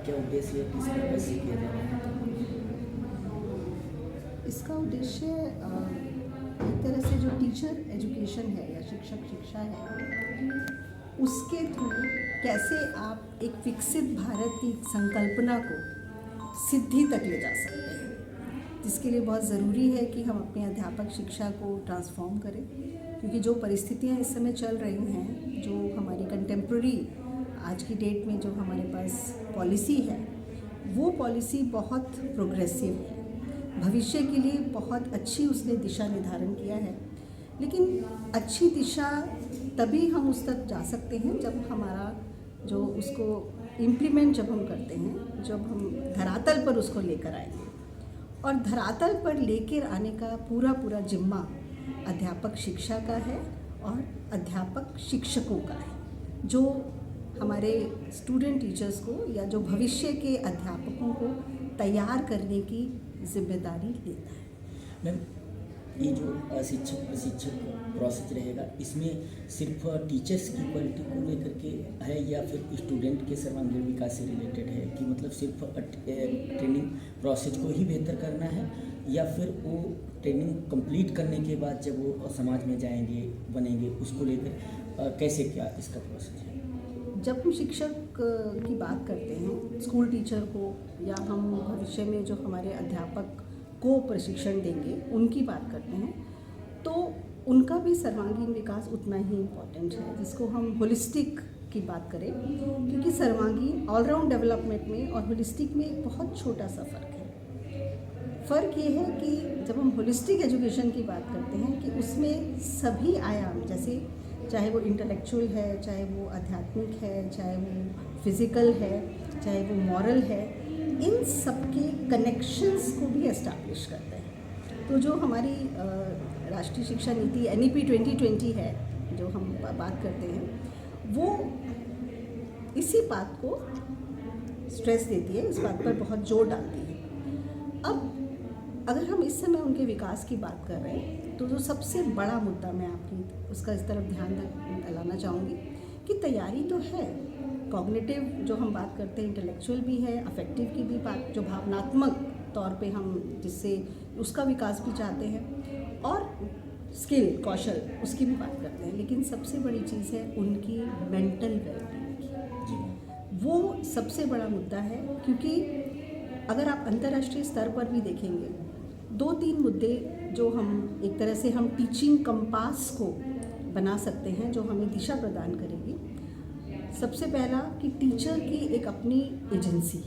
क्या उद्देश्य है, किस प्रकार से किया जा रहा है? इसका उद्देश्य एक तरह से जो टीचर एजुकेशन है या शिक्षक शिक्षा है, उसके थ्रू कैसे आप एक विकसित भारत की संकल्पना को सिद्धि तक ले जा सकते हैं, जिसके लिए बहुत ज़रूरी है कि हम अपने अध्यापक शिक्षा को ट्रांसफॉर्म करें। क्योंकि जो परिस्थितियां इस समय चल रही हैं, जो हमारी कंटेम्प्रेरी आज की डेट में जो हमारे पास पॉलिसी है, वो पॉलिसी बहुत प्रोग्रेसिव है, भविष्य के लिए बहुत अच्छी उसने दिशा निर्धारण किया है। लेकिन अच्छी दिशा तभी हम उस तक जा सकते हैं जब हमारा जो उसको इम्प्लीमेंट जब हम करते हैं, जब हम धरातल पर उसको लेकर आएंगे। और धरातल पर लेकर आने का पूरा जिम्मा अध्यापक शिक्षा का है और अध्यापक शिक्षकों का है, जो हमारे स्टूडेंट टीचर्स को या जो भविष्य के अध्यापकों को तैयार करने की जिम्मेदारी लेता है। मैम, ये जो शिक्षक प्रशिक्षक प्रोसेस रहेगा, इसमें सिर्फ टीचर्स की क्वालिटी को लेकर के है या फिर स्टूडेंट के सर्वांगीण विकास से रिलेटेड है, कि मतलब सिर्फ ट्रेनिंग प्रोसेस को ही बेहतर करना है, या फिर वो ट्रेनिंग कंप्लीट करने के बाद जब वो समाज में जाएंगे बनेंगे, उसको लेकर कैसे क्या इसका प्रोसेस है? जब हम शिक्षक की बात करते हैं, स्कूल टीचर को, या हम भविष्य में जो हमारे अध्यापक को प्रशिक्षण देंगे उनकी बात करते हैं, तो उनका भी सर्वांगीण विकास उतना ही इम्पॉर्टेंट है, जिसको हम होलिस्टिक की बात करें। क्योंकि सर्वांगीण ऑलराउंड डेवलपमेंट में और होलिस्टिक में एक बहुत छोटा सा फ़र्क है। फ़र्क ये है कि जब हम होलिस्टिक एजुकेशन की बात करते हैं कि उसमें सभी आयाम, जैसे चाहे वो इंटेलेक्चुअल है, चाहे वो आध्यात्मिक है, चाहे वो फिज़िकल है, चाहे वो मॉरल है, इन सब के कनेक्शंस को भी एस्टैब्लिश करते हैं। तो जो हमारी राष्ट्रीय शिक्षा नीति NEP 2020 है, जो हम बात करते हैं, वो इसी बात को स्ट्रेस देती है, इस बात पर बहुत जोर डालती है। अब अगर हम इस समय उनके विकास की बात कर रहे हैं, तो जो सबसे बड़ा मुद्दा मैं आपकी उसका इस तरफ ध्यान दिलाना चाहूँगी कि तैयारी तो है, कॉग्निटिव जो हम बात करते हैं, इंटेलेक्चुअल भी है, अफेक्टिव की भी बात, जो भावनात्मक तौर पे हम जिससे उसका विकास भी चाहते हैं, और स्किल कौशल उसकी भी बात करते हैं। लेकिन सबसे बड़ी चीज़ है उनकी मेंटल वेलबींग की, वो सबसे बड़ा मुद्दा है। क्योंकि अगर आप अंतर्राष्ट्रीय स्तर पर भी देखेंगे, 2-3 मुद्दे जो हम एक तरह से हम टीचिंग कंपास को बना सकते हैं, जो हमें दिशा प्रदान करेगी। सबसे पहला कि टीचर की एक अपनी एजेंसी,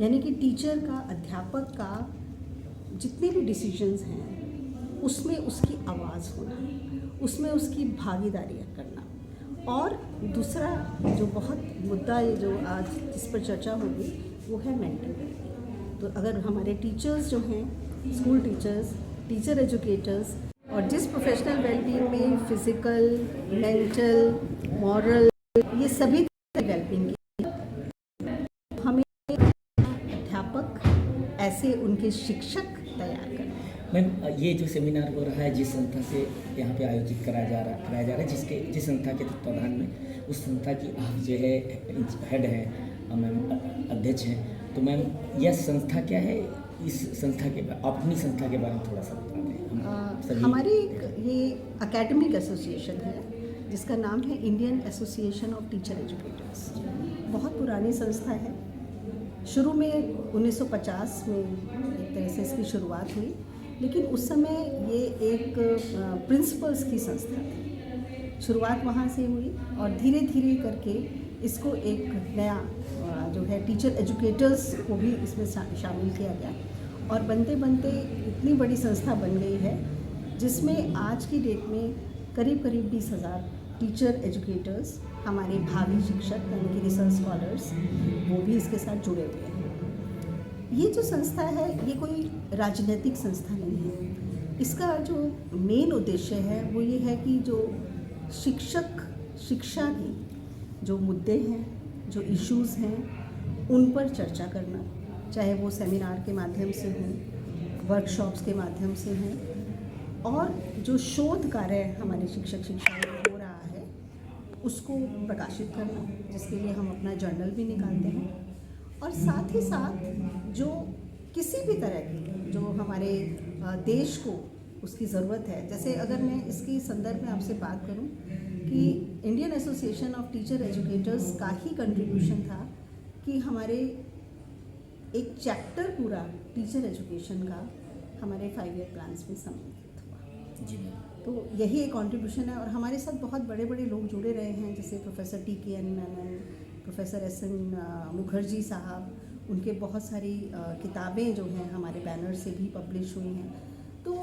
यानी कि टीचर का, अध्यापक का जितने भी डिसीजंस हैं उसमें उसकी आवाज़ होना, उसमें उसकी भागीदारी करना। और दूसरा जो बहुत मुद्दा ये जो आज जिस पर चर्चा होगी, वो है मेंटल वेलबींग। तो अगर हमारे टीचर्स जो हैं, स्कूल टीचर्स, टीचर एजुकेटर्स, और जिस प्रोफेशनल वेलबींग में फिज़िकल, मेंटल, मॉरल, ये सभी वेलबींग की, हमें अध्यापक ऐसे उनके शिक्षक तैयार करना है। मैम, ये जो सेमिनार हो रहा है, जिस संस्था से यहाँ पे आयोजित कराया जा रहा है, जिस संस्था के तत्वाधान में, उस संस्था की आप जो है हेड हैं मैम, अध्यक्ष हैं, तो मैम यह संस्था क्या है? इस संस्था के अपनी संस्था के बारे में थोड़ा सा बता दें। हमारी ये एकेडमिक एसोसिएशन है, जिसका नाम है Indian association of teacher educators. बहुत पुरानी संस्था है, शुरू में 1950 में एक तरह से इसकी शुरुआत हुई, लेकिन उस समय ये एक प्रिंसिपल्स की संस्था थी। शुरुआत वहाँ से हुई और धीरे धीरे करके इसको एक नया जो है टीचर एजुकेटर्स को भी इसमें शामिल किया गया, और बनते बनते इतनी बड़ी संस्था बन गई है, जिसमें आज की डेट में करीब 20,000 टीचर एजुकेटर्स, हमारे भावी शिक्षक यानी कि रिसर्च स्कॉलर्स, वो भी इसके साथ जुड़े हुए हैं। ये जो संस्था है, ये कोई राजनीतिक संस्था नहीं है। इसका जो मेन उद्देश्य है वो ये है कि जो शिक्षा की जो मुद्दे हैं, जो इश्यूज़ हैं, उन पर चर्चा करना, चाहे वो सेमिनार के माध्यम से हों, वर्कशॉप्स के माध्यम से हों, और जो शोध कार्य हमारे शिक्षक शिक्षा में हो रहा है उसको प्रकाशित करना, जिसके लिए हम अपना जर्नल भी निकालते हैं। और साथ ही साथ जो किसी भी तरह की जो हमारे देश को उसकी ज़रूरत है, जैसे अगर मैं इसके संदर्भ में आपसे बात करूं कि Indian association of teacher educators का ही कंट्रीब्यूशन था कि हमारे एक चैप्टर पूरा टीचर एजुकेशन का हमारे 5 ईयर प्लान्स में सम्मिलित हुआ। जी मैम। तो यही एक कंट्रीब्यूशन है और हमारे साथ बहुत बड़े बड़े लोग जुड़े रहे हैं, जैसे professor TKN Menon, professor SN Mukherjee साहब, उनके बहुत सारी किताबें जो हैं हमारे बैनर से भी पब्लिश हुई हैं। तो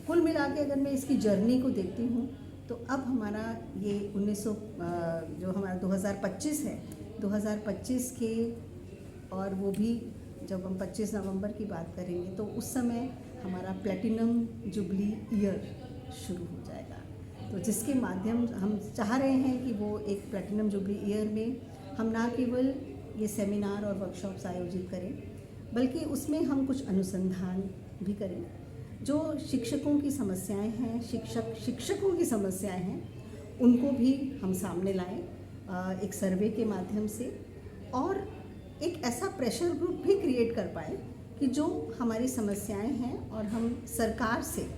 कुल मिला के अगर मैं इसकी जर्नी को देखती हूँ तो अब हमारा ये 1900 जो हमारा 2025 है, 2025 के, और वो भी जब हम 25 नवंबर की बात करेंगे तो उस समय हमारा प्लेटिनम जुबली ईयर शुरू हो जाएगा। तो जिसके माध्यम हम चाह रहे हैं कि वो एक प्लेटिनम जुबली ईयर में हम ना केवल ये सेमिनार और वर्कशॉप्स आयोजित करें, बल्कि उसमें हम कुछ अनुसंधान भी करें। जो शिक्षकों की समस्याएं हैं, शिक्षकों की समस्याएं हैं, उनको भी हम सामने लाएं एक सर्वे के माध्यम से, और एक ऐसा प्रेशर ग्रुप भी क्रिएट कर पाएँ कि जो हमारी समस्याएं हैं और हम सरकार से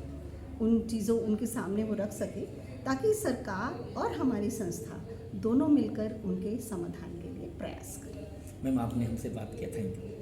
उन चीज़ों उनके सामने वो रख सके, ताकि सरकार और हमारी संस्था दोनों मिलकर उनके समाधान के लिए प्रयास करें। मैम आपने हमसे बात किया, थैंक यू।